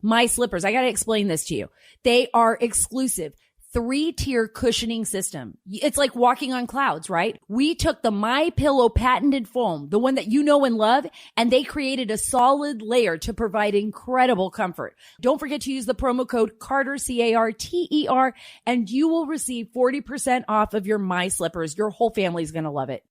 My Slippers. I got to explain this to you. They are exclusive 3-tier cushioning system. It's like walking on clouds, right? We took the My Pillow patented foam, the one that you know and love, and they created a solid layer to provide incredible comfort. Don't forget to use the promo code Carter, CARTER, and you will receive 40% off of your My Slippers. Your whole family's going to love it.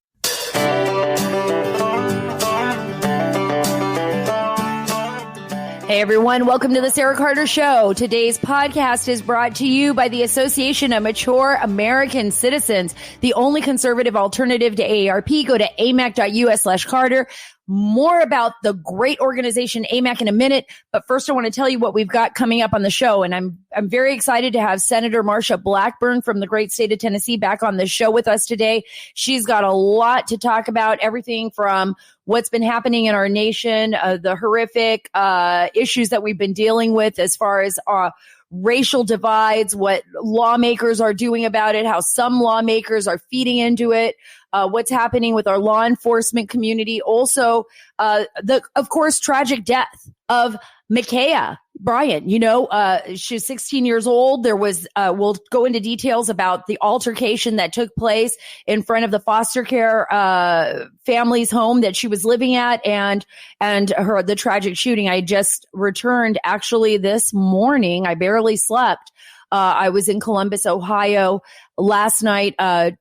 Hey everyone, welcome to the Sara Carter Show. Today's podcast is brought to you by the Association of Mature American Citizens, the only conservative alternative to AARP. Go to amac.us/Carter. More about the great organization AMAC in a minute, but first I want to tell you what we've got coming up on the show, and I'm very excited to have Senator Marsha Blackburn from the great state of Tennessee back on the show with us today. She's got a lot to talk about, everything from what's been happening in our nation, the horrific issues that we've been dealing with as far as racial divides, what lawmakers are doing about it, how some lawmakers are feeding into it, what's happening with our law enforcement community. Also, of course, tragic death of Ma'Khia Bryant. You know, she's 16 years old. There was, we'll go into details about the altercation that took place in front of the foster care family's home that she was living at, and the tragic shooting. I just returned actually this morning. I barely slept. I was in Columbus, Ohio last night,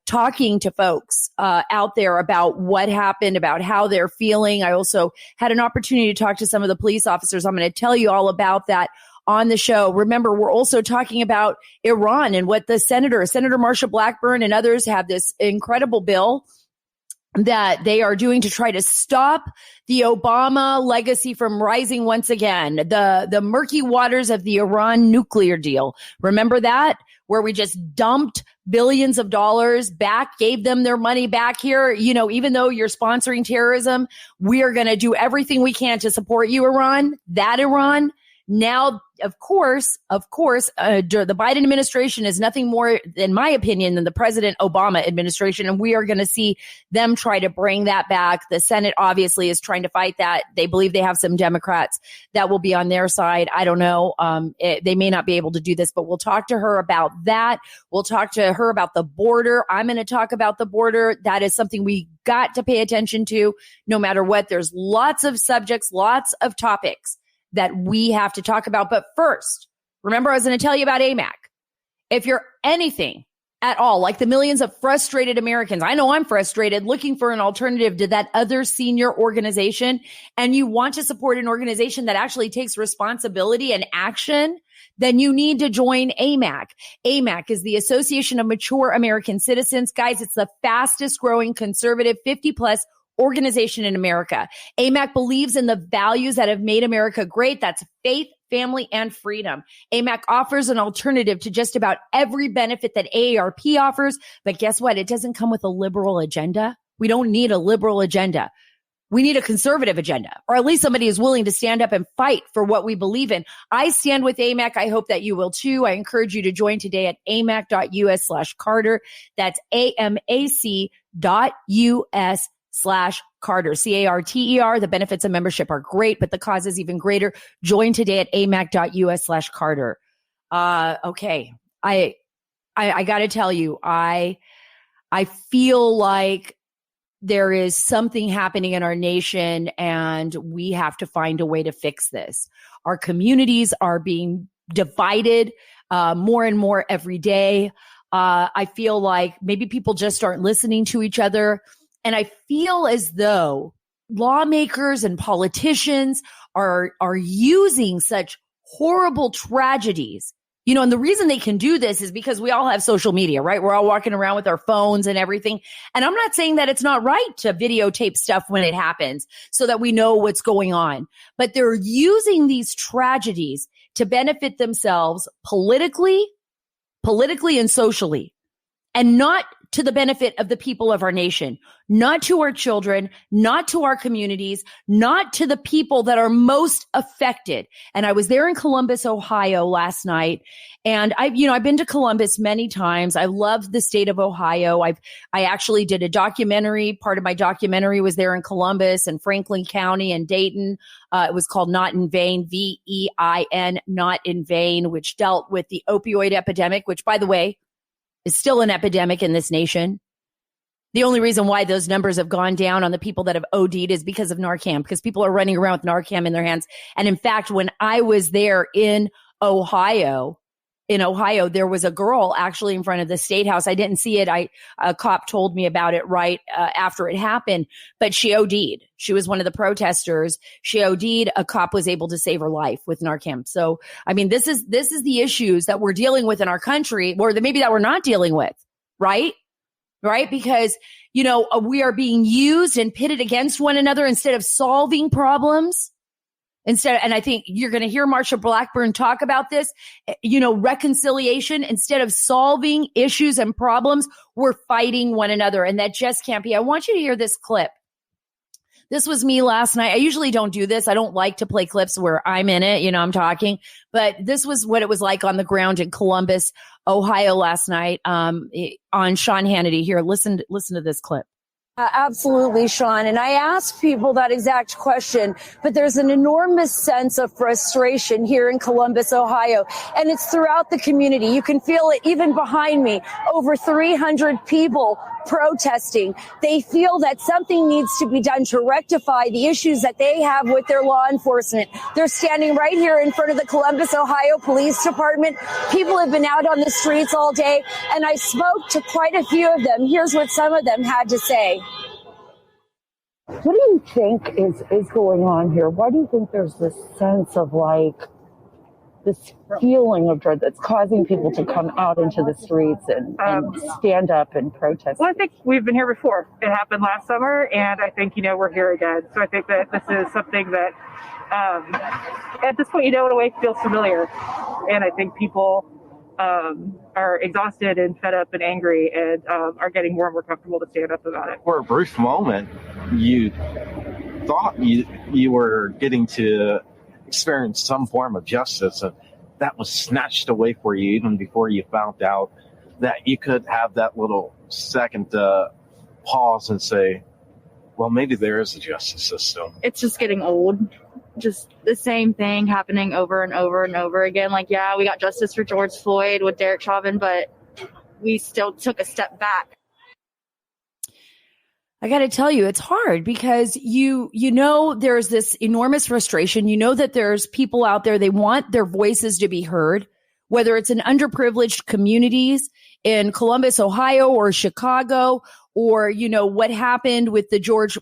talking to folks out there about what happened, about how they're feeling. I also had an opportunity to talk to some of the police officers. I'm going to tell you all about that on the show. Remember, we're also talking about Iran and what the Senator Marsha Blackburn and others have this incredible bill that they are doing to try to stop the Obama legacy from rising once again. The murky waters of the Iran nuclear deal. Remember that? Where we just dumped billions of dollars back, gave them their money back here. You know, even though you're sponsoring terrorism, we are going to do everything we can to support you, Iran. That Iran. Now, of course, the Biden administration is nothing more, in my opinion, than the President Obama administration. And we are going to see them try to bring that back. The Senate obviously is trying to fight that. They believe they have some Democrats that will be on their side. I don't know. They may not be able to do this, but we'll talk to her about that. We'll talk to her about the border. I'm going to talk about the border. That is something we got to pay attention to no matter what. There's lots of subjects, lots of topics that we have to talk about. But first, remember, I was going to tell you about AMAC. If you're anything at all like the millions of frustrated Americans, I know I'm frustrated, looking for an alternative to that other senior organization, and you want to support an organization that actually takes responsibility and action, then you need to join AMAC. AMAC is the Association of Mature American Citizens. Guys, it's the fastest growing conservative 50+ organization in America. AMAC believes in the values that have made America great. That's faith, family, and freedom. AMAC offers an alternative to just about every benefit that AARP offers. But guess what? It doesn't come with a liberal agenda. We don't need a liberal agenda. We need a conservative agenda, or at least somebody who's willing to stand up and fight for what we believe in. I stand with AMAC. I hope that you will too. I encourage you to join today at amac.us/Carter. That's amac.us/Carter, CARTER. The benefits of membership are great, but the cause is even greater. Join today at amac.us/Carter. Okay. I got to tell you, I feel like there is something happening in our nation, and we have to find a way to fix this. Our communities are being divided more and more every day. I feel like maybe people just aren't listening to each other. And I feel as though lawmakers and politicians are using such horrible tragedies. You know, and the reason they can do this is because we all have social media, right? We're all walking around with our phones and everything. And I'm not saying that it's not right to videotape stuff when it happens so that we know what's going on. But they're using these tragedies to benefit themselves politically and socially, and not to the benefit of the people of our nation, not to our children, not to our communities, not to the people that are most affected. And I was there in Columbus, Ohio last night. And I've been to Columbus many times. I love the state of Ohio. I actually did a documentary. Part of my documentary was there in Columbus and Franklin County and Dayton. It was called Not in Vain, VEIN, Not in Vain, which dealt with the opioid epidemic, which, by the way, is still an epidemic in this nation. The only reason why those numbers have gone down on the people that have OD'd is because of Narcan, because people are running around with Narcan in their hands. And in fact, when I was there in Ohio, there was a girl actually in front of the State House. I didn't see it. A cop told me about it right after it happened, but she OD'd. She was one of the protesters. She OD'd. A cop was able to save her life with Narcan. So, I mean, this is the issues that we're dealing with in our country, or maybe that we're not dealing with, right? Right? Because, we are being used and pitted against one another instead of solving problems. And I think you're going to hear Marsha Blackburn talk about this, reconciliation. Instead of solving issues and problems, we're fighting one another. And that just can't be. I want you to hear this clip. This was me last night. I usually don't do this. I don't like to play clips where I'm in it, I'm talking. But this was what it was like on the ground in Columbus, Ohio last night on Sean Hannity. Here, listen to this clip. Absolutely, Sean. And I ask people that exact question, but there's an enormous sense of frustration here in Columbus, Ohio, and it's throughout the community. You can feel it even behind me. Over 300 people protesting. They feel that something needs to be done to rectify the issues that they have with their law enforcement. They're standing right here in front of the Columbus, Ohio Police Department. People have been out on the streets all day, and I spoke to quite a few of them. Here's what some of them had to say. What do you think is going on here? Why do you think there's this sense of this feeling of dread that's causing people to come out into the streets and stand up and protest? Well, I think we've been here before. It happened last summer, and I think, we're here again. So I think that this is something that at this point, in a way feels familiar. And I think people are exhausted and fed up and angry and are getting more and more comfortable to stand up about it. For a brief moment, you thought you were getting to experience some form of justice, and that was snatched away for you even before you found out that you could have that little second pause and say, well, maybe there is a justice system. It's just getting old. Just the same thing happening over and over and over again. We got justice for George Floyd with Derek Chauvin, but we still took a step back. I got to tell you, it's hard because there's this enormous frustration. That there's people out there, they want their voices to be heard, whether it's in underprivileged communities in Columbus, Ohio, or Chicago, or, what happened with the George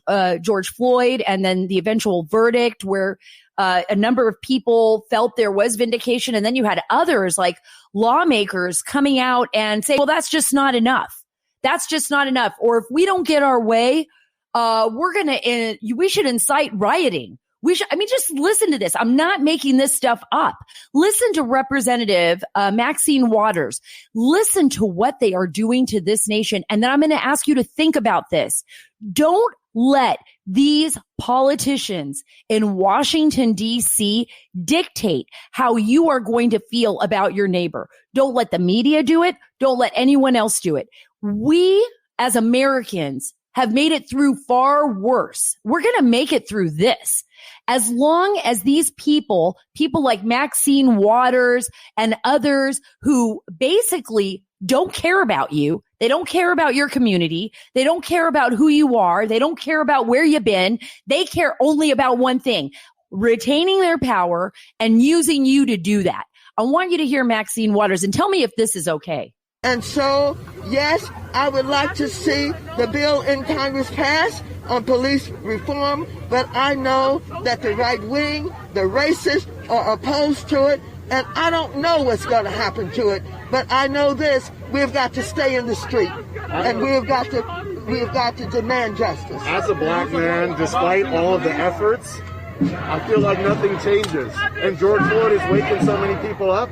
Floyd and then the eventual verdict where a number of people felt there was vindication. And then you had others like lawmakers coming out and say, well, that's just not enough. That's just not enough. Or if we don't get our way, we should incite rioting. Just listen to this. I'm not making this stuff up. Listen to Representative Maxine Waters. Listen to what they are doing to this nation. And then I'm going to ask you to think about this. Don't let these politicians in Washington, D.C. dictate how you are going to feel about your neighbor. Don't let the media do it. Don't let anyone else do it. We, as Americans, have made it through far worse. We're going to make it through this. As long as these people like Maxine Waters and others who basically don't care about you, they don't care about your community, they don't care about who you are, they don't care about where you've been, they care only about one thing, retaining their power and using you to do that. I want you to hear Maxine Waters and tell me if this is okay. And so, yes, I would like to see the bill in Congress pass on police reform, but I know that the right wing, the racists, are opposed to it, and I don't know what's going to happen to it. But I know this: we've got to stay in the street, and we've got to demand justice. As a black man, despite all of the efforts, I feel like nothing changes, and George Floyd is waking so many people up.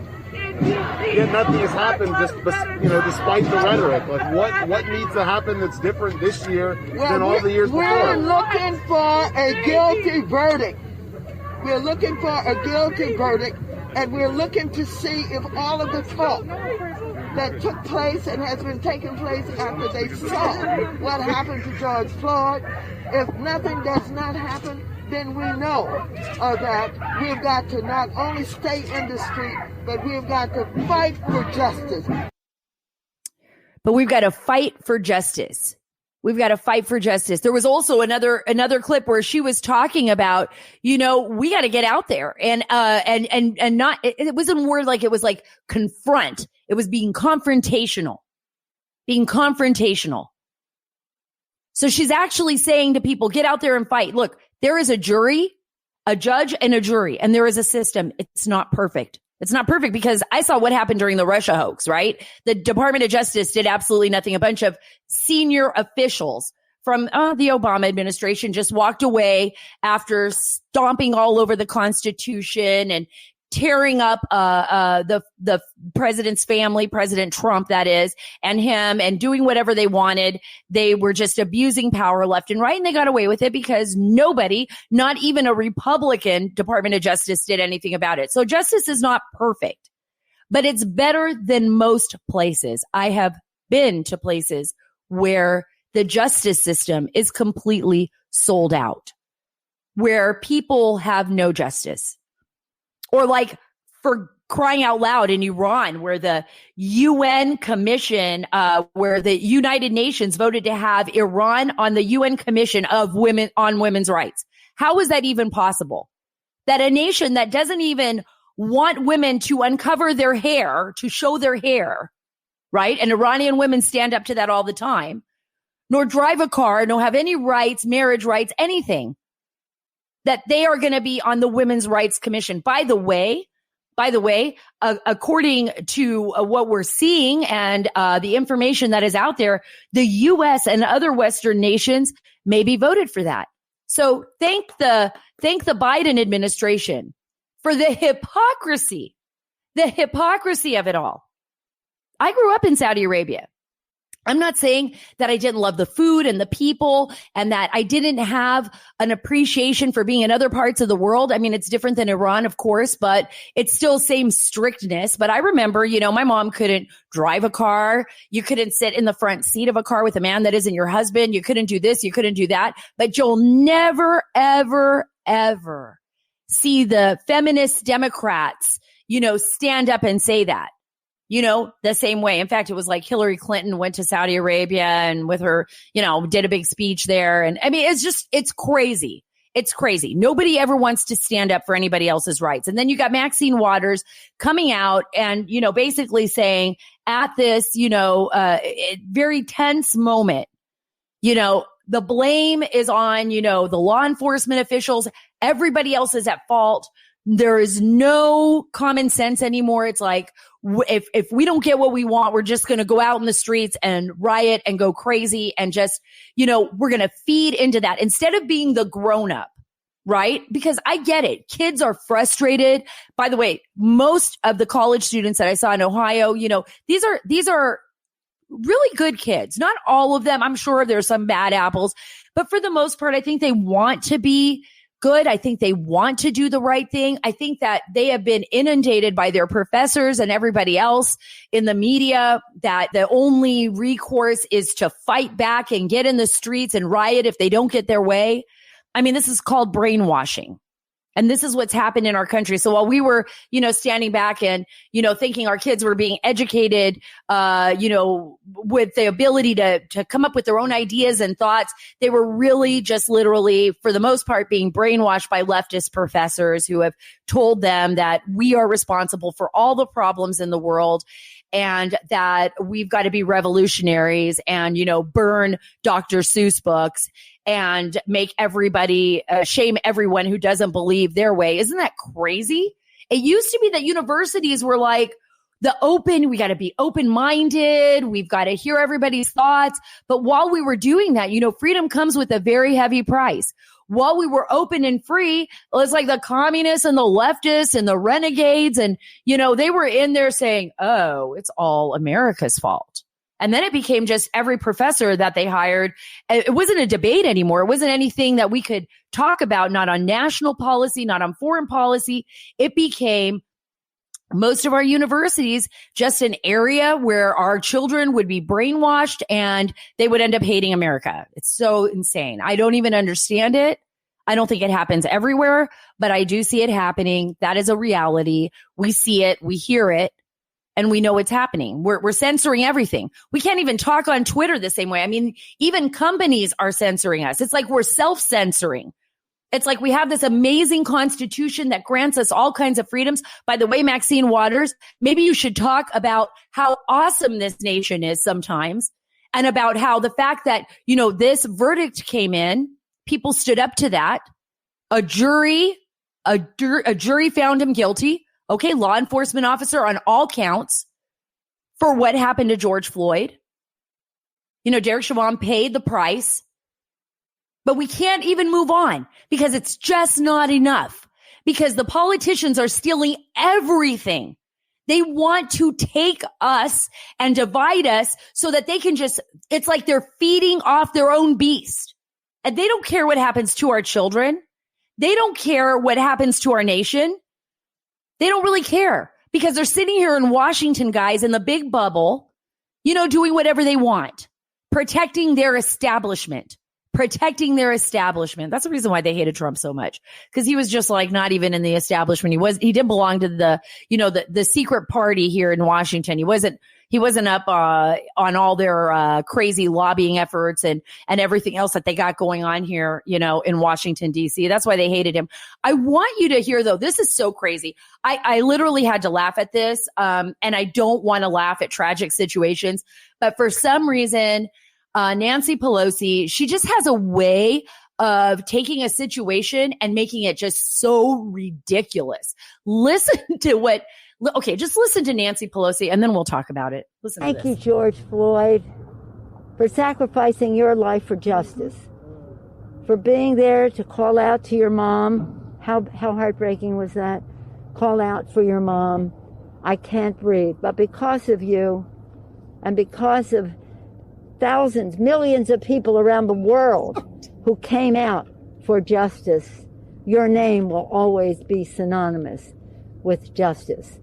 yet nothing has happened. Despite the rhetoric, like what needs to happen that's different this year than all the years before? We're looking for a guilty verdict. We're looking for a guilty verdict, and we're looking to see if all of the talk that took place and has been taking place after they saw what happened to George Floyd, if nothing does not happen, then we know that we've got to not only stay in the street, but we've got to fight for justice. But we've got to fight for justice. We've got to fight for justice. There was also another clip where she was talking about, we got to get out there and not, it wasn't a word like, it was like confront. It was being confrontational. So she's actually saying to people, get out there and fight. Look, there is a jury, a judge, and a jury, and there is a system. It's not perfect. It's not perfect because I saw what happened during the Russia hoax, right? The Department of Justice did absolutely nothing. A bunch of senior officials from the Obama administration just walked away after stomping all over the Constitution and tearing up the president's family, President Trump, that is, and him, and doing whatever they wanted. They were just abusing power left and right, and they got away with it because nobody, not even a Republican Department of Justice, did anything about it. So justice is not perfect, but it's better than most places. I have been to places where the justice system is completely sold out, where people have no justice. Or like, for crying out loud, in Iran, where the UN Commission, where the United Nations voted to have Iran on the UN Commission of Women on Women's Rights. How is that even possible? That a nation that doesn't even want women to uncover their hair, to show their hair, right? And Iranian women stand up to that all the time, nor drive a car, nor have any rights, marriage rights, anything, that they are going to be on the Women's Rights Commission. By the way, according to what we're seeing and the information that is out there, the U.S. and other Western nations maybe voted for that. So thank the Biden administration for the hypocrisy of it all. I grew up in Saudi Arabia. I'm not saying that I didn't love the food and the people and that I didn't have an appreciation for being in other parts of the world. I mean, it's different than Iran, of course, but it's still same strictness. But I remember, my mom couldn't drive a car. You couldn't sit in the front seat of a car with a man that isn't your husband. You couldn't do this. You couldn't do that. But you'll never, ever, ever see the feminist Democrats, stand up and say that. The same way. In fact, it was like Hillary Clinton went to Saudi Arabia and with her, did a big speech there. And I mean, it's crazy. It's crazy. Nobody ever wants to stand up for anybody else's rights. And then you got Maxine Waters coming out and, basically saying at this, very tense moment, the blame is on, the law enforcement officials. Everybody else is at fault. There is no common sense anymore. It's like, if we don't get what we want, we're just going to go out in the streets and riot and go crazy and just, we're going to feed into that instead of being the grown up, right? Because I get it. Kids are frustrated. By the way, most of the college students that I saw in Ohio, these are really good kids. Not all of them. I'm sure there's some bad apples, but for the most part, I think they want to be good. I think they want to do the right thing. I think that they have been inundated by their professors and everybody else in the media that the only recourse is to fight back and get in the streets and riot if they don't get their way. I mean, this is called brainwashing. And this is what's happened in our country. So while we were, standing back and, thinking our kids were being educated, with the ability to come up with their own ideas and thoughts, they were really just literally, for the most part, being brainwashed by leftist professors who have told them that we are responsible for all the problems in the world and that we've got to be revolutionaries and, burn Dr. Seuss books and make everybody, shame everyone who doesn't believe their way. Isn't that crazy? It used to be that universities were like we got to be open-minded. We've got to hear everybody's thoughts. But while we were doing that, freedom comes with a very heavy price. While we were open and free, it's like the communists and the leftists and the renegades. And, they were in there saying, oh, it's all America's fault. And then it became just every professor that they hired. It wasn't a debate anymore. It wasn't anything that we could talk about, not on national policy, not on foreign policy. It became most of our universities just an area where our children would be brainwashed and they would end up hating America. It's so insane. I don't even understand it. I don't think it happens everywhere, but I do see it happening. That is a reality. We see it, we hear it, and we know it's happening. We're censoring everything. We can't even talk on Twitter the same way. I mean, even companies are censoring us. It's like we're self-censoring. It's like we have this amazing constitution that grants us all kinds of freedoms. By the way, Maxine Waters, maybe you should talk about how awesome this nation is sometimes, and about how the fact that, this verdict came in, people stood up to that. A jury found him guilty. Okay, law enforcement officer on all counts for what happened to George Floyd. Derek Chauvin paid the price. But we can't even move on because it's just not enough, because the politicians are stealing everything. They want to take us and divide us so that they can it's like they're feeding off their own beast. And they don't care what happens to our children. They don't care what happens to our nation. They don't really care because they're sitting here in Washington, guys, in the big bubble, doing whatever they want, protecting their establishment. That's the reason why they hated Trump so much, because he was just like not even in the establishment. He didn't belong to the secret party here in Washington. He wasn't up on all their crazy lobbying efforts and everything else that they got going on here, in Washington, D.C. That's why they hated him. I want you to hear, though, this is so crazy. I literally had to laugh at this, and I don't want to laugh at tragic situations, but for some reason, Nancy Pelosi, she just has a way of taking a situation and making it just so ridiculous. Just listen to Nancy Pelosi and then we'll talk about it. Thank you, George Floyd, for sacrificing your life for justice, for being there to call out to your mom. How heartbreaking was that? Call out for your mom. I can't breathe. But because of you and because of thousands, millions of people around the world who came out for justice, your name will always be synonymous with justice.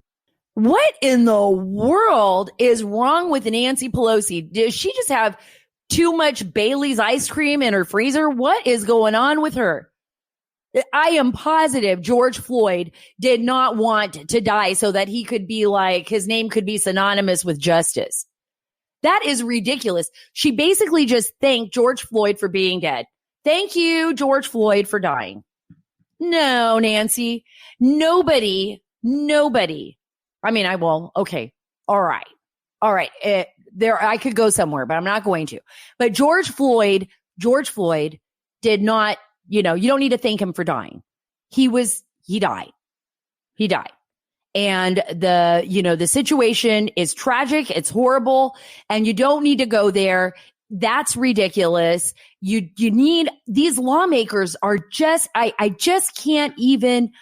What in the world is wrong with Nancy Pelosi? Does she just have too much Bailey's ice cream in her freezer? What is going on with her? I am positive George Floyd did not want to die so that he could be like, his name could be synonymous with justice. That is ridiculous. She basically just thanked George Floyd for being dead. Thank you, George Floyd, for dying. No, Nancy, nobody. I mean, okay. All right. I could go somewhere, but I'm not going to. But George Floyd did not, you don't need to thank him for dying. He died. And the situation is tragic. It's horrible. And you don't need to go there. That's ridiculous. You need, these lawmakers are just, I can't even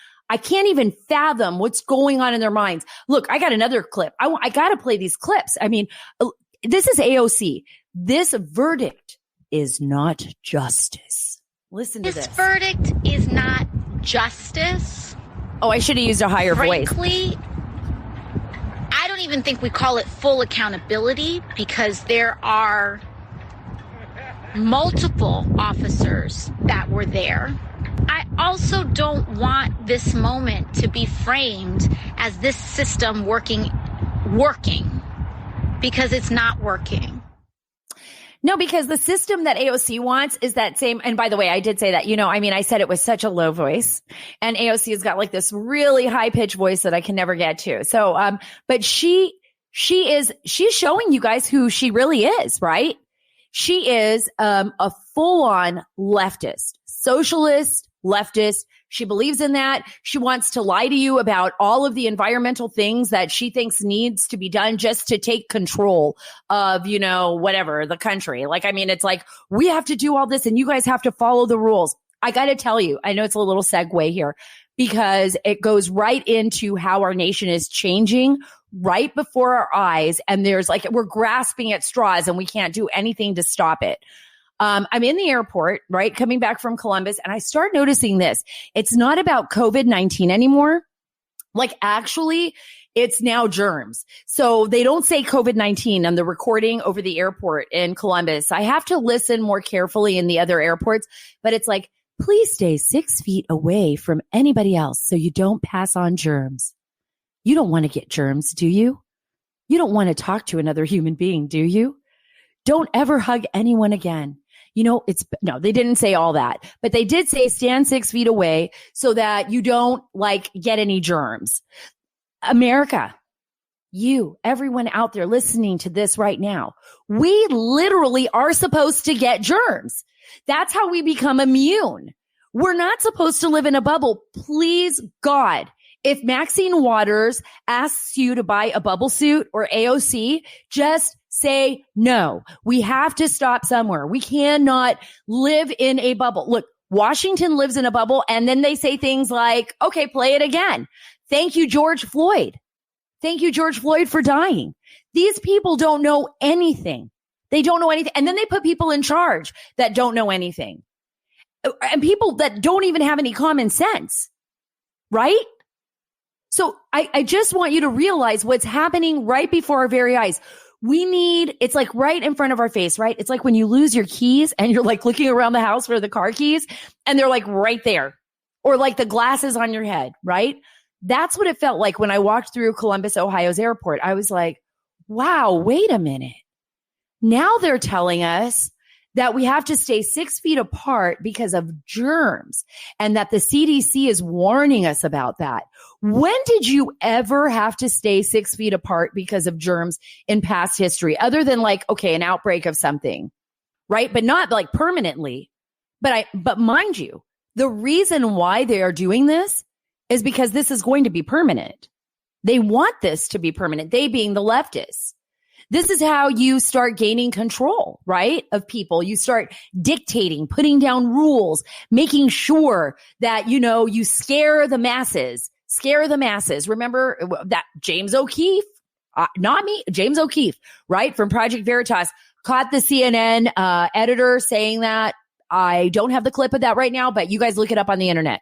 fathom what's going on in their minds. Look, I got another clip. I got to play these clips. I mean, this is AOC. This verdict is not justice. Listen to this. This verdict is not justice. Oh, I should have used a higher voice. Frankly, I don't even think we call it full accountability because there are multiple officers that were there. I also don't want this moment to be framed as this system working because it's not working. No, because the system that AOC wants is that same. And by the way, I did say that, I said it was such a low voice, and AOC has got like this really high pitched voice that I can never get to. So, but she's showing you guys who she really is, right? She is, a full on leftist, socialist, leftist. She believes in that. She wants to lie to you about all of the environmental things that she thinks needs to be done just to take control of, whatever, the country. Like, I mean, it's like, we have to do all this and you guys have to follow the rules. I got to tell you, I know it's a little segue here because it goes right into how our nation is changing right before our eyes. And there's like, we're grasping at straws and we can't do anything to stop it. I'm in the airport, right, coming back from Columbus, and I start noticing this. It's not about COVID-19 anymore. Like, actually, it's now germs. So they don't say COVID-19 on the recording over the airport in Columbus. I have to listen more carefully in the other airports, but it's like, please stay 6 feet away from anybody else so you don't pass on germs. You don't want to get germs, do you? You don't want to talk to another human being, do you? Don't ever hug anyone again. No, they didn't say all that, but they did say stand 6 feet away so that you don't get any germs. America, everyone out there listening to this right now, we literally are supposed to get germs. That's how we become immune. We're not supposed to live in a bubble. Please, God, if Maxine Waters asks you to buy a bubble suit or AOC, just say no. We have to stop somewhere. We cannot live in a bubble. Look, Washington lives in a bubble, and then they say things like, okay, play it again. Thank you, George Floyd. Thank you, George Floyd, for dying. These people don't know anything. They don't know anything. And then they put people in charge that don't know anything. And people that don't even have any common sense. Right? So I just want you to realize what's happening right before our very eyes. It's like right in front of our face, right? It's like when you lose your keys and you're like looking around the house for the car keys and they're like right there, or like the glasses on your head, right? That's what it felt like when I walked through Columbus, Ohio's airport. I was like, wow, wait a minute. Now they're telling us that we have to stay 6 feet apart because of germs and that the CDC is warning us about that. When did you ever have to stay 6 feet apart because of germs in past history, other than an outbreak of something, right? But not permanently. But mind you, the reason why they are doing this is because this is going to be permanent. They want this to be permanent, they being the leftists. This is how you start gaining control, right, of people. You start dictating, putting down rules, making sure that, you scare the masses. Scare the masses. Remember that James O'Keefe, not me, James O'Keefe, right, from Project Veritas, caught the CNN editor saying that. I don't have the clip of that right now, but you guys look it up on the internet.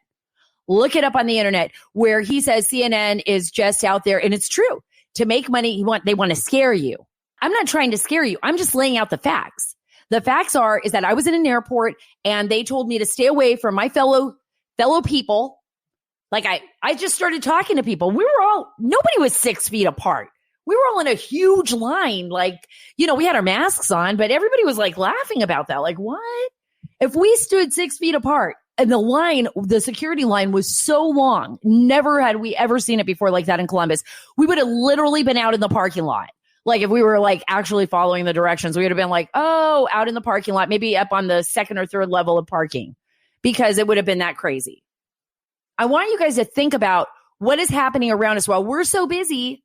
Look it up on the internet where he says CNN is just out there, and it's true. To make money, they want to scare you. I'm not trying to scare you. I'm just laying out the facts. The facts is that I was in an airport and they told me to stay away from my fellow people. Like I just started talking to people. Nobody was 6 feet apart. We were all in a huge line. We had our masks on, but everybody was laughing about that. Like, what? If we stood 6 feet apart and the security line was so long, never had we ever seen it before like that in Columbus, we would have literally been out in the parking lot. If we were actually following the directions, we would have been out in the parking lot, maybe up on the second or third level of parking, because it would have been that crazy. I want you guys to think about what is happening around us while we're so busy.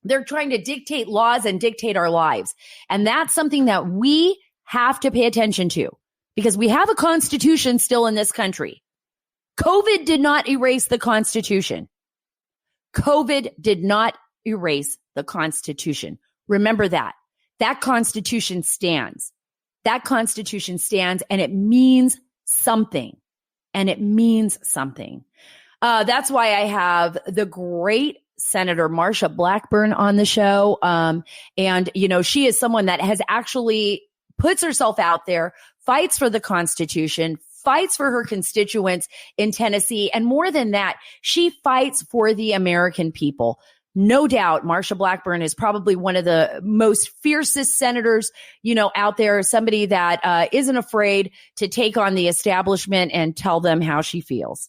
They're trying to dictate laws and dictate our lives. And that's something that we have to pay attention to because we have a constitution still in this country. COVID did not erase the Constitution. COVID did not erase the Constitution. Remember that. That Constitution stands. That Constitution stands, and it means something. And it means something. That's why I have the great Senator Marsha Blackburn on the show. And she is someone that has actually puts herself out there, fights for the Constitution, fights for her constituents in Tennessee. And more than that, she fights for the American people. No doubt, Marsha Blackburn is probably one of the most fiercest senators, out there, somebody that isn't afraid to take on the establishment and tell them how she feels.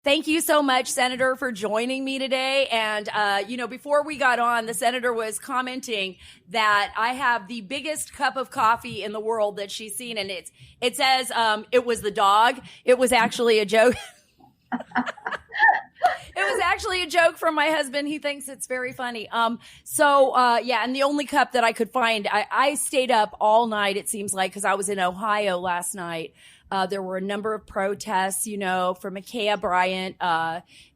Thank you so much, Senator, for joining me today. And, before we got on, the senator was commenting that I have the biggest cup of coffee in the world that she's seen. And it says it was the dog. It was actually a joke. It was actually a joke from my husband. He thinks it's very funny. And the only cup that I could find, I stayed up all night, it seems like, because I was in Ohio last night. There were a number of protests, for Ma'Khia Bryant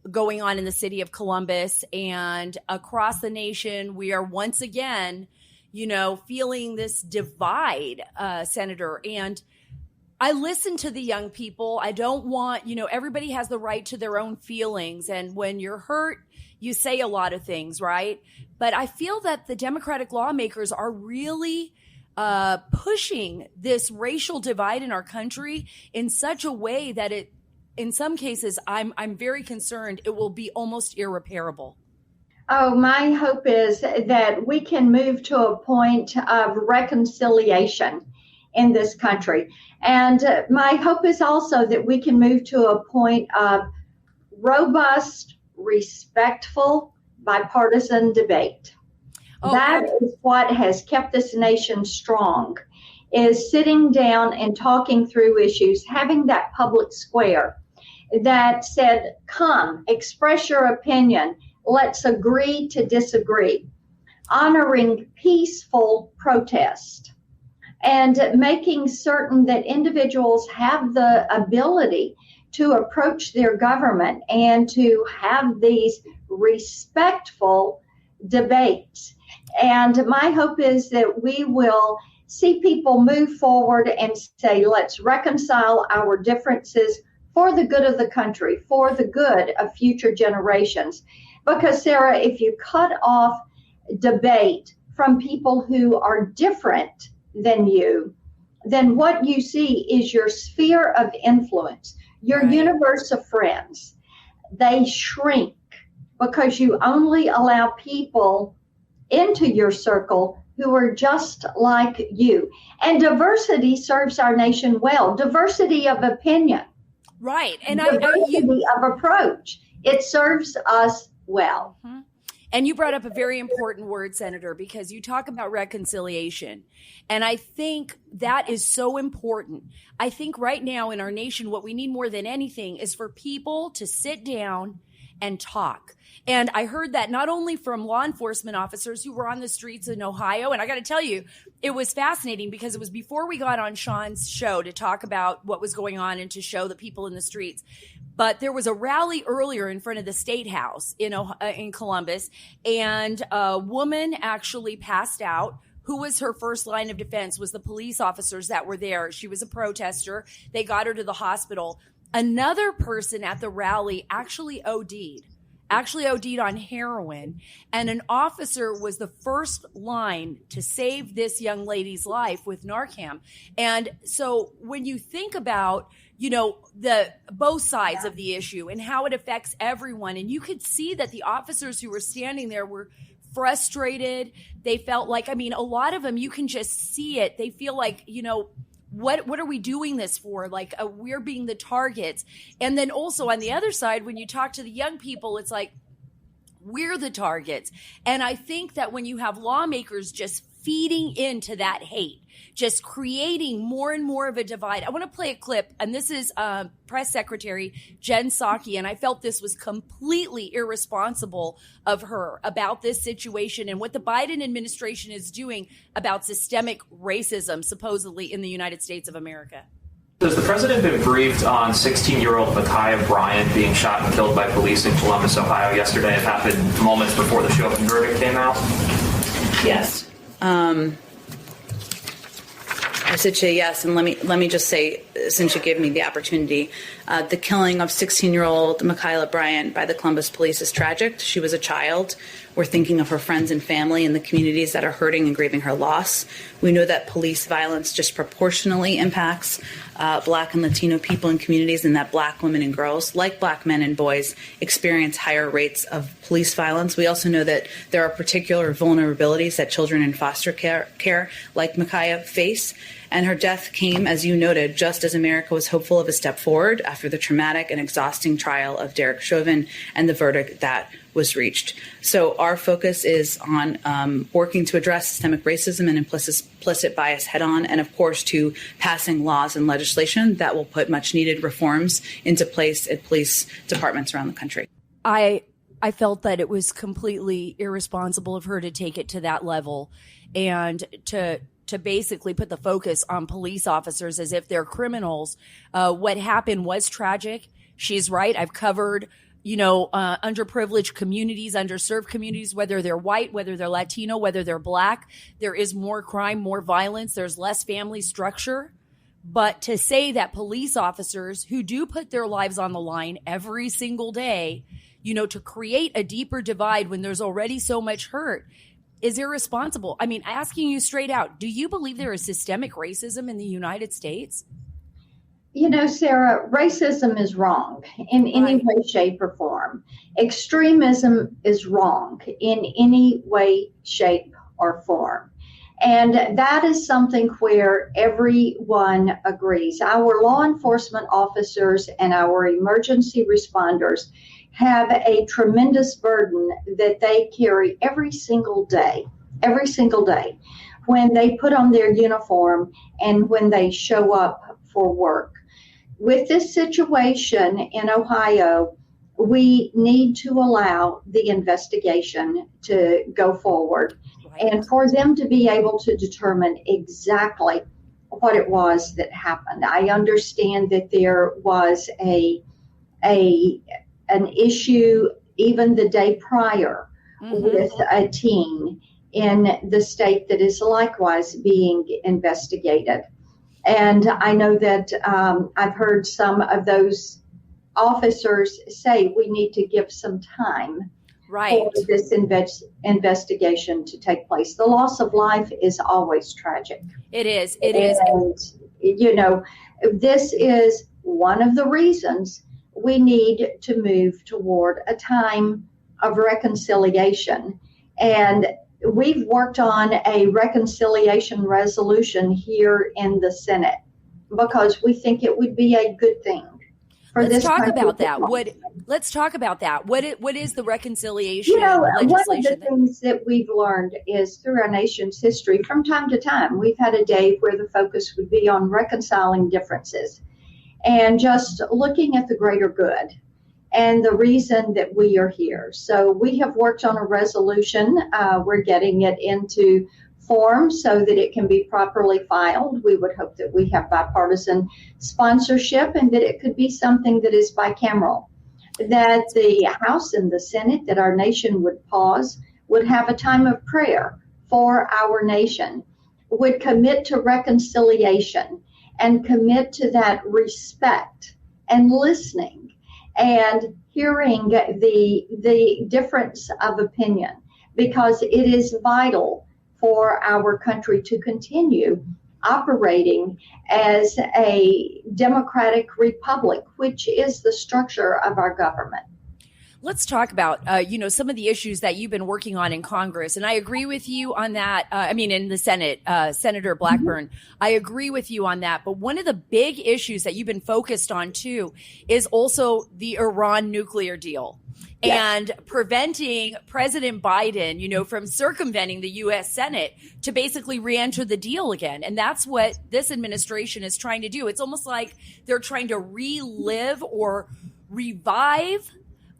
going on in the city of Columbus, and across the nation. We are once again, feeling this divide, Senator. And I listen to the young people. I don't want, everybody has the right to their own feelings. And when you're hurt, you say a lot of things, right? But I feel that the Democratic lawmakers are really pushing this racial divide in our country in such a way that in some cases, I'm very concerned it will be almost irreparable. Oh, my hope is that we can move to a point of reconciliation in this country. And my hope is also that we can move to a point of robust, respectful, bipartisan debate. That is what has kept this nation strong, is sitting down and talking through issues, having that public square that said, come, express your opinion, let's agree to disagree, honoring peaceful protest, and making certain that individuals have the ability to approach their government and to have these respectful debates. And my hope is that we will see people move forward and say, let's reconcile our differences for the good of the country, for the good of future generations. Because, Sarah, if you cut off debate from people who are different than you, then what you see is your sphere of influence, your universe of friends. They shrink because you only allow people into your circle who are just like you. And diversity serves our nation well. Diversity of opinion. Right. And diversity of approach. It serves us well. Mm-hmm. And you brought up a very important word, Senator, because you talk about reconciliation. And I think that is so important. I think right now in our nation, what we need more than anything is for people to sit down and talk. And I heard that not only from law enforcement officers who were on the streets in Ohio, and I got to tell you, it was fascinating because it was before we got on Sean's show to talk about what was going on and to show the people in the streets. But there was a rally earlier in front of the State House in Columbus, and a woman actually passed out. Who was her first line of defense was the police officers that were there. She was a protester. They got her to the hospital. Another person at the rally actually OD'd on heroin, and an officer was the first line to save this young lady's life with Narcan. And so when you think about, the both sides of the issue and how it affects everyone, and you could see that the officers who were standing there were frustrated. They felt like, a lot of them, you can just see it. They feel like, what are we doing this for? Like we're being the targets. And then also on the other side, when you talk to the young people, it's like we're the targets. And I think that when you have lawmakers just feeding into that hate, just creating more and more of a divide. I want to play a clip, and this is Press Secretary Jen Psaki, and I felt this was completely irresponsible of her about this situation and what the Biden administration is doing about systemic racism, supposedly, in the United States of America. Has the president been briefed on 16-year-old Ma'Khia Bryant being shot and killed by police in Columbus, Ohio yesterday? It happened moments before the show verdict came out. Yes. I should say yes, and let me just say, since you gave me the opportunity, the killing of 16-year-old Ma'Khia Bryant by the Columbus police is tragic. She was a child. We're thinking of her friends and family and the communities that are hurting and grieving her loss. We know that police violence disproportionately impacts Black and Latino people in communities, and that Black women and girls, like Black men and boys, experience higher rates of police violence. We also know that there are particular vulnerabilities that children in foster care like Ma'Khia face. And her death came, as you noted, just as America was hopeful of a step forward after the traumatic and exhausting trial of Derek Chauvin and the verdict that was reached. So our focus is on working to address systemic racism and implicit bias head on, and of course to passing laws and legislation that will put much needed reforms into place at police departments around the country. I felt that it was completely irresponsible of her to take it to that level and to basically put the focus on police officers as if they're criminals. What happened was tragic. She's right. I've covered, underprivileged communities, underserved communities, whether they're white, whether they're Latino, whether they're black. There is more crime, more violence. There's less family structure. But to say that police officers who do put their lives on the line every single day, to create a deeper divide when there's already so much hurt is irresponsible. I mean, asking you straight out, do you believe there is systemic racism in the United States? Sarah, racism is wrong in any way, shape, or form. Extremism is wrong in any way, shape, or form. And that is something where everyone agrees. Our law enforcement officers and our emergency responders have a tremendous burden that they carry every single day, when they put on their uniform and when they show up for work. With this situation in Ohio, we need to allow the investigation to go forward and for them to be able to determine exactly what it was that happened. I understand that there was an issue even the day prior with a teen in the state that is likewise being investigated. And I know that I've heard some of those officers say we need to give some time for this investigation to take place. The loss of life is always tragic. It is. And, this is one of the reasons we need to move toward a time of reconciliation. And we've worked on a reconciliation resolution here in the Senate because we think it would be a good thing for Let's this talk country. about that. Let's talk about that. What is the reconciliation legislation? One of the things that we've learned is through our nation's history, from time to time, we've had a day where the focus would be on reconciling differences and just looking at the greater good and the reason that we are here. So we have worked on a resolution. We're getting it into form so that it can be properly filed. We would hope that we have bipartisan sponsorship and that it could be something that is bicameral, that the House and the Senate, that our nation would pause, would have a time of prayer for our nation, would commit to reconciliation and commit to that respect and listening and hearing the difference of opinion, because it is vital for our country to continue operating as a democratic republic, which is the structure of our government. Let's talk about, some of the issues that you've been working on in Congress. And I agree with you on that. In the Senate, Senator Blackburn, I agree with you on that. But one of the big issues that you've been focused on, too, is also the Iran nuclear deal. Yes. And preventing President Biden, from circumventing the U.S. Senate to basically re-enter the deal again. And that's what this administration is trying to do. It's almost like they're trying to relive or revive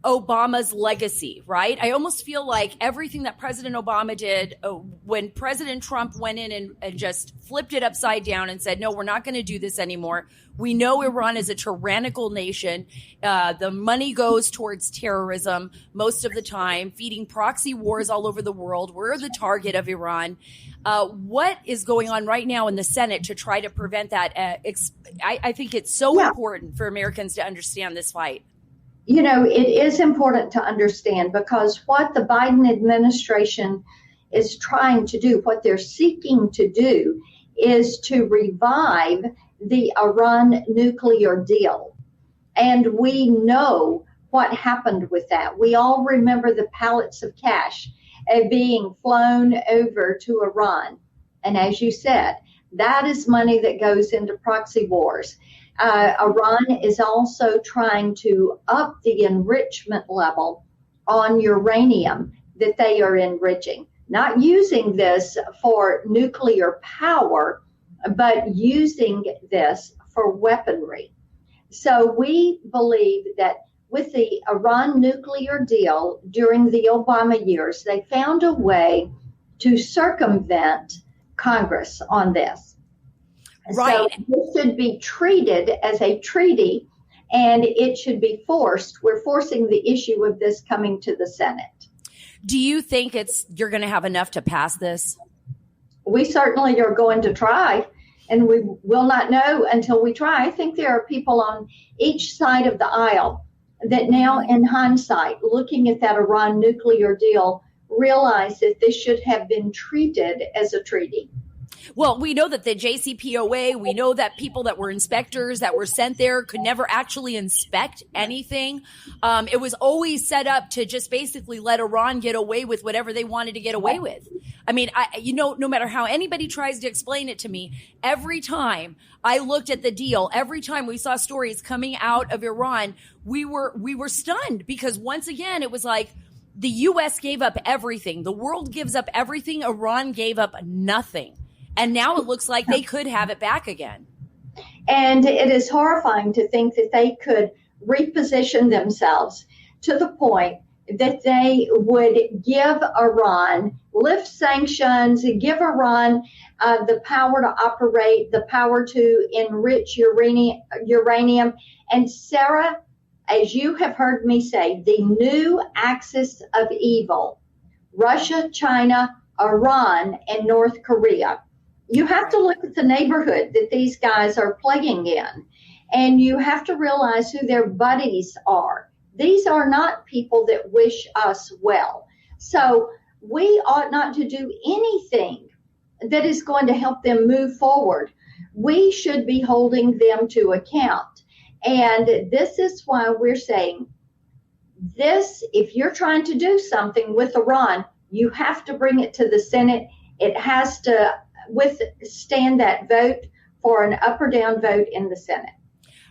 Obama's legacy, right? I almost feel like everything that President Obama did when President Trump went in and just flipped it upside down and said, no, we're not going to do this anymore. We know Iran is a tyrannical nation. The money goes towards terrorism most of the time, feeding proxy wars all over the world. We're the target of Iran. What is going on right now in the Senate to try to prevent that? I think it's so important for Americans to understand this fight. It is important to understand, because what the Biden administration is trying to do, what they're seeking to do, is to revive the Iran nuclear deal. And we know what happened with that. We all remember the pallets of cash being flown over to Iran. And as you said, That is money that goes into proxy wars. Iran is also trying to up the enrichment level on uranium that they are enriching, not using this for nuclear power, but using this for weaponry. So we believe that with the Iran nuclear deal during the Obama years, they found a way to circumvent Congress on this. Right. So this should be treated as a treaty, and it should be forced. We're forcing the issue of this coming to the Senate. Do you think you're going to have enough to pass this? We certainly are going to try, and we will not know until we try. I think there are people on each side of the aisle that now, in hindsight, looking at that Iran nuclear deal, realize that this should have been treated as a treaty. Well, we know that the JCPOA, we know that people that were inspectors that were sent there could never actually inspect anything. It was always set up to just basically let Iran get away with whatever they wanted to get away with. I mean, no matter how anybody tries to explain it to me, every time I looked at the deal, every time we saw stories coming out of Iran, we were stunned, because once again, it was like the U.S. gave up everything. The world gives up everything. Iran gave up nothing. And now it looks like they could have it back again. And it is horrifying to think that they could reposition themselves to the point that they would give Iran, lift sanctions, give Iran the power to operate, the power to enrich uranium. And Sara, as you have heard me say, the new axis of evil, Russia, China, Iran, and North Korea. You have to look at the neighborhood that these guys are playing in, and you have to realize who their buddies are. These are not people that wish us well. So we ought not to do anything that is going to help them move forward. We should be holding them to account. And this is why we're saying this, if you're trying to do something with Iran, you have to bring it to the Senate. It has to withstand that vote for an up or down vote in the Senate.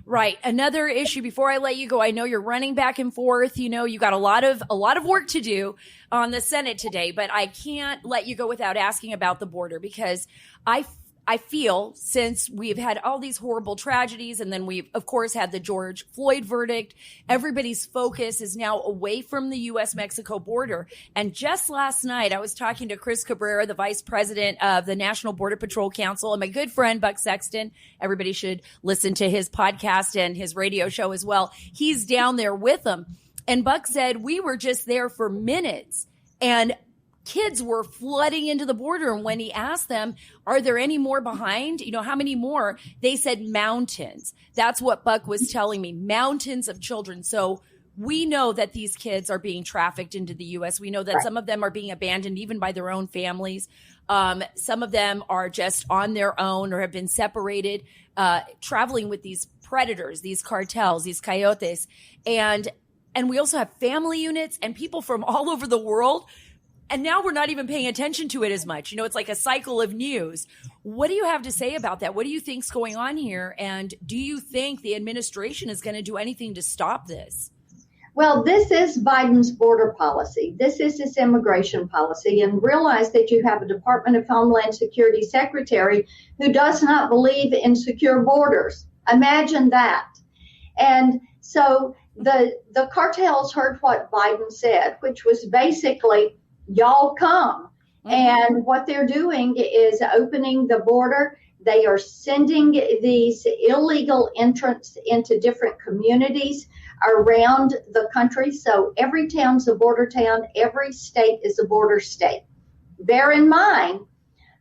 Right. Another issue before I let you go, I know you're running back and forth. You know, you got a lot of work to do on the Senate today, but I can't let you go without asking about the border, because I feel, since we've had all these horrible tragedies, and then we've, of course, had the George Floyd verdict, everybody's focus is now away from the U.S.-Mexico border. And just last night, I was talking to Chris Cabrera, the vice president of the National Border Patrol Council, and my good friend, Buck Sexton. Everybody should listen to his podcast and his radio show as well. He's down there with them. And Buck said, we were just there for minutes, and kids were flooding into the border. And when he asked them, are there any more behind? You know, how many more? They said mountains. That's what Buck was telling me, mountains of children. So we know that these kids are being trafficked into the U.S. We know that some of them are being abandoned even by their own families. Some of them are just on their own or have been separated, traveling with these predators, these cartels, these coyotes. And we also have family units and people from all over the world. And now we're not even paying attention to it as much. You know, it's like a cycle of news. What do you have to say about that? What do you think's going on here? And do you think the administration is going to do anything to stop this? Well, this is Biden's border policy. This is his immigration policy. And realize that you have a Department of Homeland Security secretary who does not believe in secure borders. Imagine that. And so the cartels heard what Biden said, which was basically, y'all come. And what they're doing is opening the border. They are sending these illegal entrants into different communities around the country. So every town's a border town. Every state is a border state. Bear in mind,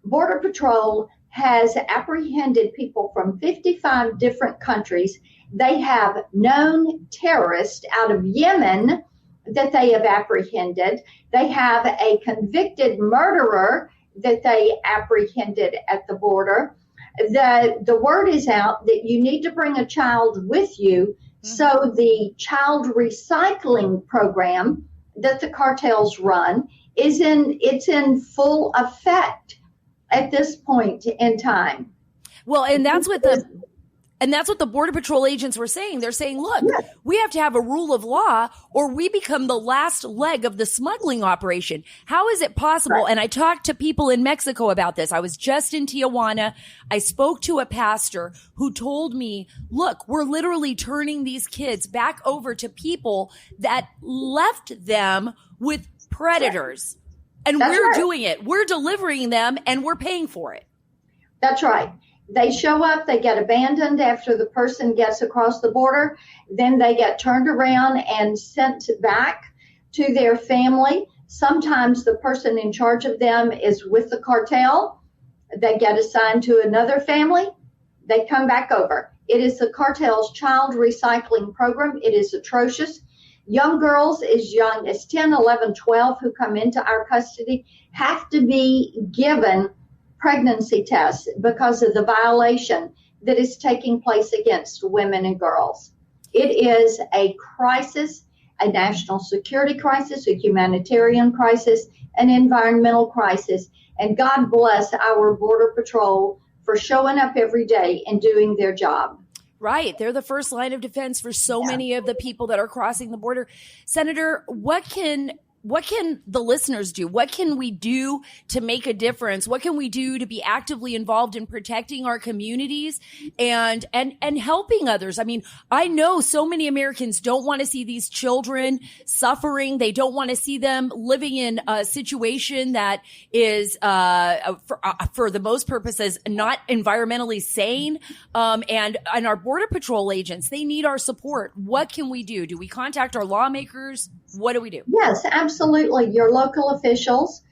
Border Patrol has apprehended people from 55 different countries. They have known terrorists out of Yemen that they have apprehended. They have a convicted murderer that they apprehended at the border. The word is out that you need to bring a child with you. So the child recycling program that the cartels run it's in full effect at this point in time. Well, and that's what the Border Patrol agents were saying. They're saying, look, we have to have a rule of law or we become the last leg of the smuggling operation. How is it possible? Right. And I talked to people in Mexico about this. I was just in Tijuana. I spoke to a pastor who told me, look, we're literally turning these kids back over to people that left them with predators. And we're doing it. We're delivering them and we're paying for it. That's right. They show up, they get abandoned after the person gets across the border. Then they get turned around and sent back to their family. Sometimes the person in charge of them is with the cartel. They get assigned to another family. They come back over. It is the cartel's child recycling program. It is atrocious. Young girls as young as 10, 11, 12 who come into our custody have to be given pregnancy tests because of the violation that is taking place against women and girls. It is a crisis, a national security crisis, a humanitarian crisis, an environmental crisis. And God bless our Border Patrol for showing up every day and doing their job. Right. They're the first line of defense for so many of the people that are crossing the border. Senator, what can the listeners do? What can we do to make a difference? What can we do to be actively involved in protecting our communities and helping others? I mean, I know so many Americans don't want to see these children suffering. They don't want to see them living in a situation that is, for the most purposes, not environmentally sane. And our Border Patrol agents, they need our support. What can we do? Do we contact our lawmakers? What do we do? Yes, absolutely. Your local officials,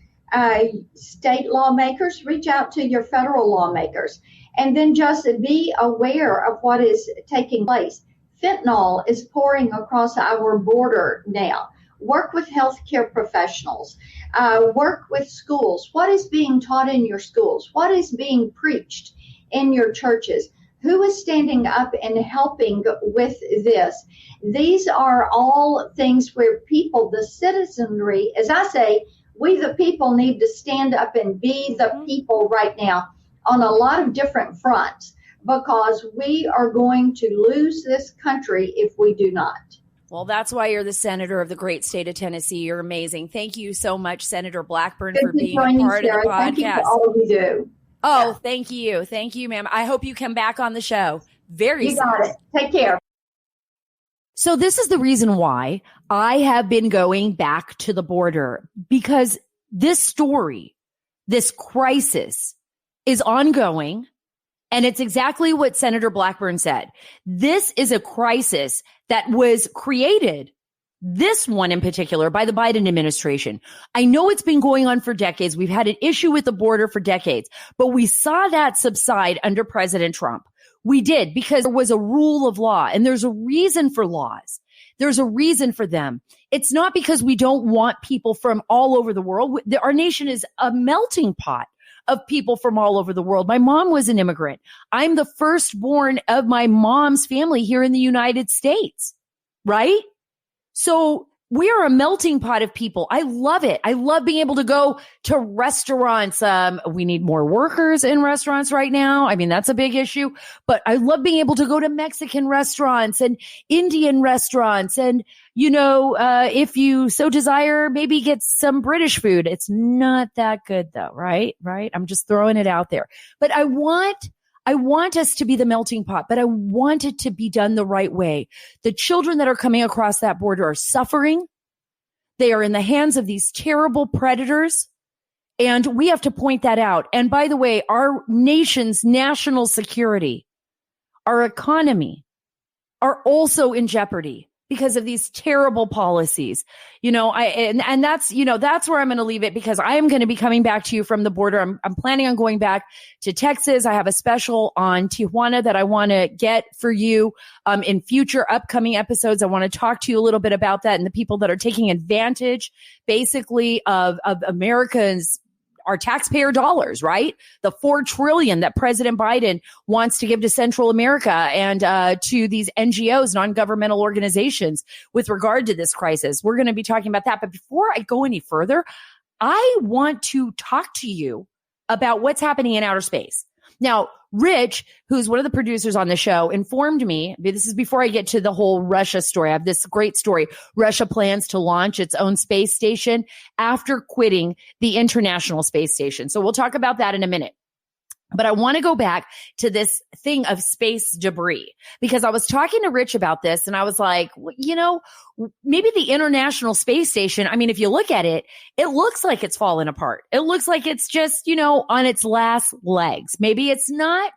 state lawmakers, reach out to your federal lawmakers, and then just be aware of what is taking place. Fentanyl is pouring across our border now. Work with healthcare professionals. Work with schools. What is being taught in your schools? What is being preached in your churches? Who is standing up and helping with this? These are all things where people, the citizenry, as I say, we the people need to stand up and be the people right now on a lot of different fronts, because we are going to lose this country if we do not. Well, that's why you're the senator of the great state of Tennessee. You're amazing. Thank you so much, Senator Blackburn, for being a part of the podcast. Thank you for all you do. Oh, thank you. Thank you, ma'am. I hope you come back on the show very soon. You got it. Take care. So this is the reason why I have been going back to the border, because this story, this crisis is ongoing. And it's exactly what Senator Blackburn said. This is a crisis that was created, this one in particular, by the Biden administration. I know it's been going on for decades. We've had an issue with the border for decades, but we saw that subside under President Trump. We did, because there was a rule of law, and there's a reason for laws. There's a reason for them. It's not because we don't want people from all over the world. Our nation is a melting pot of people from all over the world. My mom was an immigrant. I'm the firstborn of my mom's family here in the United States, right? So we are a melting pot of people. I love it. I love being able to go to restaurants. We need more workers in restaurants right now. I mean, that's a big issue, but I love being able to go to Mexican restaurants and Indian restaurants. And, if you so desire, maybe get some British food. It's not that good though, right? Right. I'm just throwing it out there, but I want us to be the melting pot, but I want it to be done the right way. The children that are coming across that border are suffering. They are in the hands of these terrible predators, and we have to point that out. And by the way, our nation's national security, our economy are also in jeopardy because of these terrible policies. That's where I'm going to leave it, because I am going to be coming back to you from the border. I'm planning on going back to Texas. I have a special on Tijuana that I want to get for you in future upcoming episodes. I want to talk to you a little bit about that and the people that are taking advantage basically of America's, our taxpayer dollars, right? The $4 trillion that President Biden wants to give to Central America and to these NGOs, non-governmental organizations, with regard to this crisis. We're going to be talking about that. But before I go any further, I want to talk to you about what's happening in outer space. Now, Rich, who's one of the producers on the show, informed me, this is before I get to the whole Russia story. I have this great story. Russia plans to launch its own space station after quitting the International Space Station. So we'll talk about that in a minute. But I want to go back to this thing of space debris, because I was talking to Rich about this and I was like, you know, maybe the International Space Station, I mean, if you look at it, it looks like it's fallen apart. It looks like it's just, you know, on its last legs. Maybe it's not,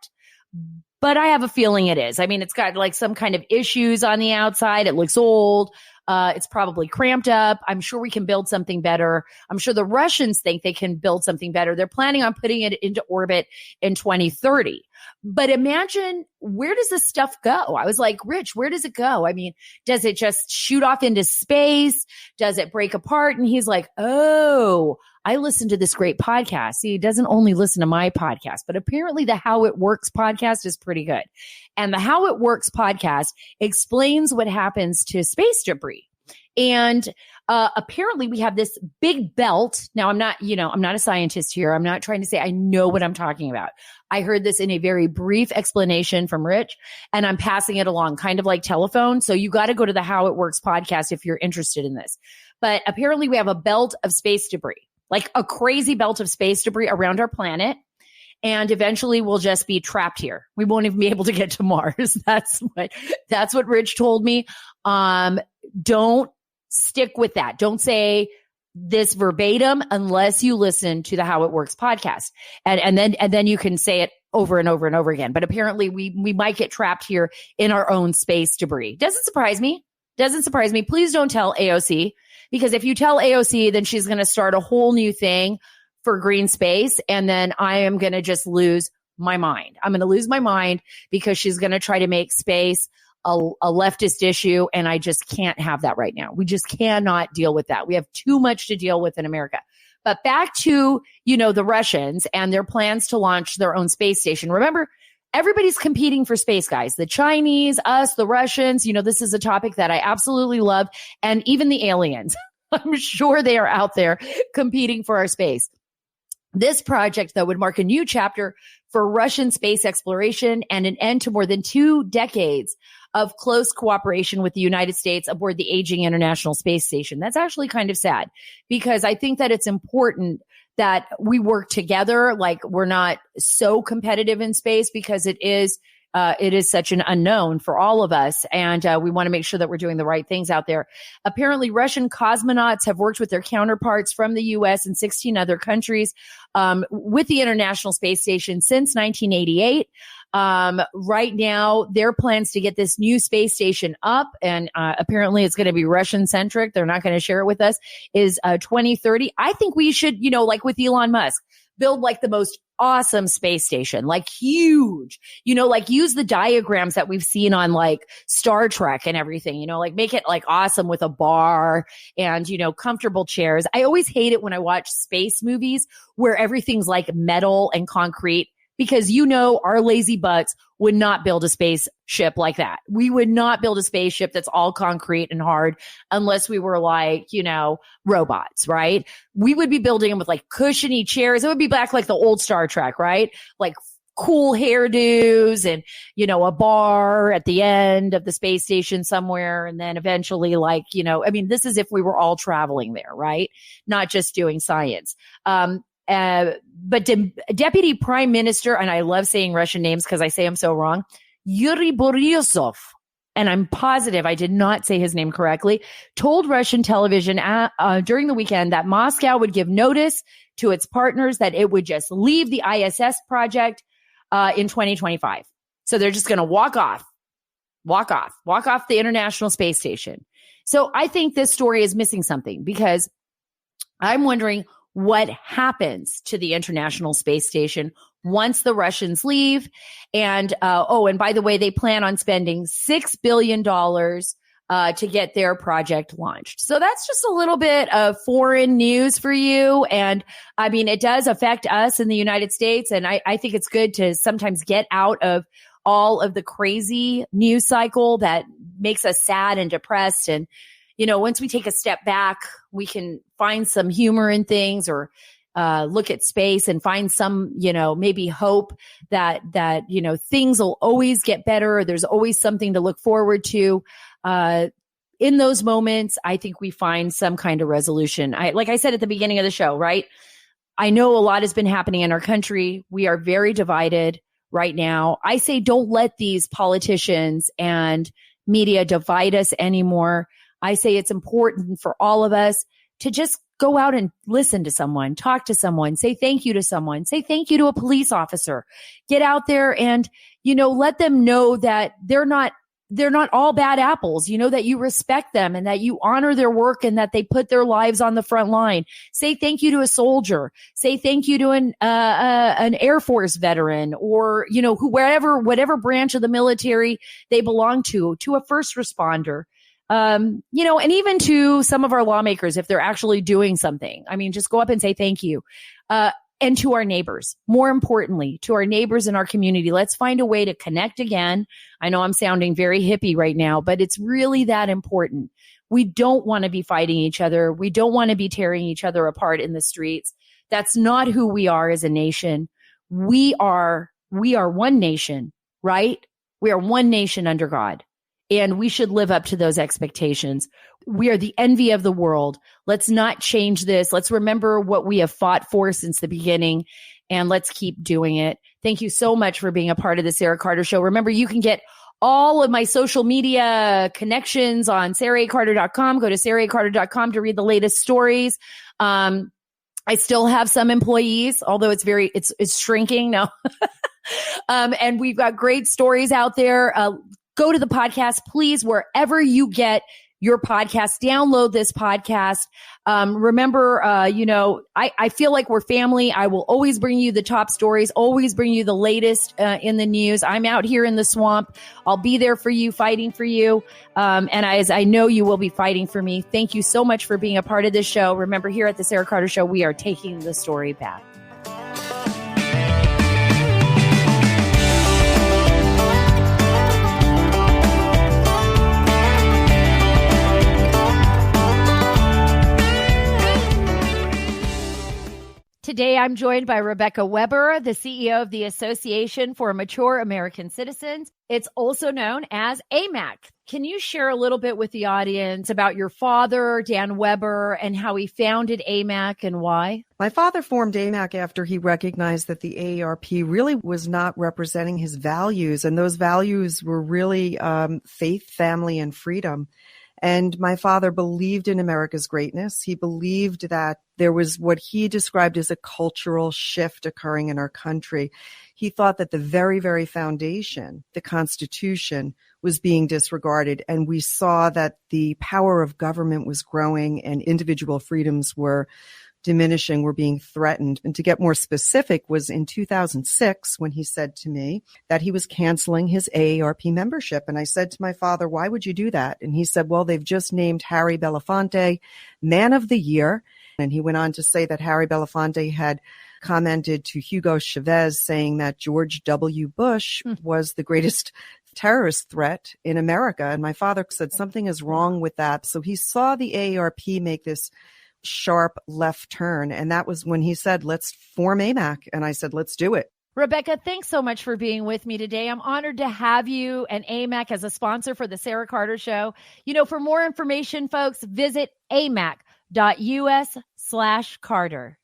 but I have a feeling it is. I mean, it's got like some kind of issues on the outside. It looks old. It's probably cramped up. I'm sure we can build something better. I'm sure the Russians think they can build something better. They're planning on putting it into orbit in 2030. But imagine, where does this stuff go? I was like, Rich, where does it go? I mean, does it just shoot off into space? Does it break apart? And he's like, oh, I listened to this great podcast. See, he doesn't only listen to my podcast, but apparently the How It Works podcast is pretty good. And the How It Works podcast explains what happens to space debris. And apparently we have this big belt. Now, I'm not a scientist here. I'm not trying to say I know what I'm talking about. I heard this in a very brief explanation from Rich, and I'm passing it along, kind of like telephone. So you got to go to the How It Works podcast if you're interested in this. But apparently we have a belt of space debris, like a crazy belt of space debris around our planet. And eventually we'll just be trapped here. We won't even be able to get to Mars. That's what Rich told me. Don't stick with that. Don't say this verbatim unless you listen to the How It Works podcast. And then you can say it over and over and over again. But apparently we might get trapped here in our own space debris. Doesn't surprise me. Please don't tell AOC, because if you tell AOC, then she's going to start a whole new thing for green space. And then I am going to just lose my mind. I'm going to lose my mind because she's going to try to make space a leftist issue. And I just can't have that right now. We just cannot deal with that. We have too much to deal with in America. But back to, the Russians and their plans to launch their own space station. Remember, everybody's competing for space, guys. The Chinese, us, the Russians, this is a topic that I absolutely love. And even the aliens, I'm sure they are out there competing for our space. This project, though, would mark a new chapter for Russian space exploration and an end to more than 2 decades of close cooperation with the United States aboard the aging International Space Station. That's actually kind of sad, because I think that it's important that we work together. Like, we're not so competitive in space, because it is such an unknown for all of us. And we want to make sure that we're doing the right things out there. Apparently, Russian cosmonauts have worked with their counterparts from the U.S. and 16 other countries with the International Space Station since 1988. Right now, their plans to get this new space station up, and apparently it's going to be Russian centric. They're not going to share it with us, is 2030. I think we should, like with Elon Musk, build like the most awesome space station, like huge, like use the diagrams that we've seen on like Star Trek and everything, like make it like awesome with a bar and, comfortable chairs. I always hate it when I watch space movies where everything's like metal and concrete, because our lazy butts would not build a spaceship like that. We would not build a spaceship that's all concrete and hard unless we were like, robots, right? We would be building them with like cushiony chairs. It would be back like the old Star Trek, right? Like cool hairdos and, a bar at the end of the space station somewhere. And then eventually this is if we were all traveling there, right? Not just doing science. But Deputy Prime Minister, and I love saying Russian names because I say them so wrong, Yuri Borisov, and I'm positive I did not say his name correctly, told Russian television during the weekend that Moscow would give notice to its partners that it would just leave the ISS project in 2025. So they're just going to walk off the International Space Station. So I think this story is missing something, because I'm wondering what happens to the International Space Station once the Russians leave. And, and by the way, they plan on spending $6 billion to get their project launched. So that's just a little bit of foreign news for you. And I mean, it does affect us in the United States. And I think it's good to sometimes get out of all of the crazy news cycle that makes us sad and depressed. And once we take a step back, we can find some humor in things, or look at space and find some, maybe hope that, things will always get better. There's always something to look forward to. In those moments, I think we find some kind of resolution. Like I said at the beginning of the show, right? I know a lot has been happening in our country. We are very divided right now. I say don't let these politicians and media divide us anymore. I say it's important for all of us to just go out and listen to someone, talk to someone, say thank you to someone, say thank you to a police officer. Get out there and, let them know that they're not all bad apples, that you respect them and that you honor their work and that they put their lives on the front line. Say thank you to a soldier. Say thank you to an Air Force veteran or, whatever branch of the military they belong to a first responder. And even to some of our lawmakers, if they're actually doing something, just go up and say thank you. And to our neighbors, more importantly, to our neighbors in our community. Let's find a way to connect again. I know I'm sounding very hippie right now, but it's really that important. We don't want to be fighting each other. We don't want to be tearing each other apart in the streets. That's not who we are as a nation. We are one nation, right? We are one nation under God. And we should live up to those expectations. We are the envy of the world. Let's not change this. Let's remember what we have fought for since the beginning, and let's keep doing it. Thank you so much for being a part of the Sara Carter Show. Remember, you can get all of my social media connections on SaraACarter.com. Go to SaraACarter.com to read the latest stories. I still have some employees, although it's shrinking now. And we've got great stories out there. Go to the podcast, please, wherever you get your podcast. Download this podcast. Remember, I feel like we're family. I will always bring you the top stories, always bring you the latest in the news. I'm out here in the swamp. I'll be there for you, fighting for you. And as I know you will be fighting for me. Thank you so much for being a part of this show. Remember, here at the Sara Carter Show, we are taking the story back. Today, I'm joined by Rebecca Weber, the CEO of the Association for Mature American Citizens. It's also known as AMAC. Can you share a little bit with the audience about your father, Dan Weber, and how he founded AMAC and why? My father formed AMAC after he recognized that the AARP really was not representing his values, and those values were really faith, family, and freedom. And my father believed in America's greatness. He believed that there was what he described as a cultural shift occurring in our country. He thought that the very, very foundation, the Constitution, was being disregarded. And we saw that the power of government was growing and individual freedoms were diminishing, were being threatened. And to get more specific was in 2006 when he said to me that he was canceling his AARP membership. And I said to my father, why would you do that? And he said, well, they've just named Harry Belafonte Man of the Year. And he went on to say that Harry Belafonte had commented to Hugo Chavez saying that George W. Bush was the greatest terrorist threat in America. And my father said something is wrong with that. So he saw the AARP make this sharp left turn. And that was when he said, let's form AMAC. And I said, let's do it. Rebecca, thanks so much for being with me today. I'm honored to have you and AMAC as a sponsor for the Sara Carter Show. For more information, folks, visit amac.us/Carter.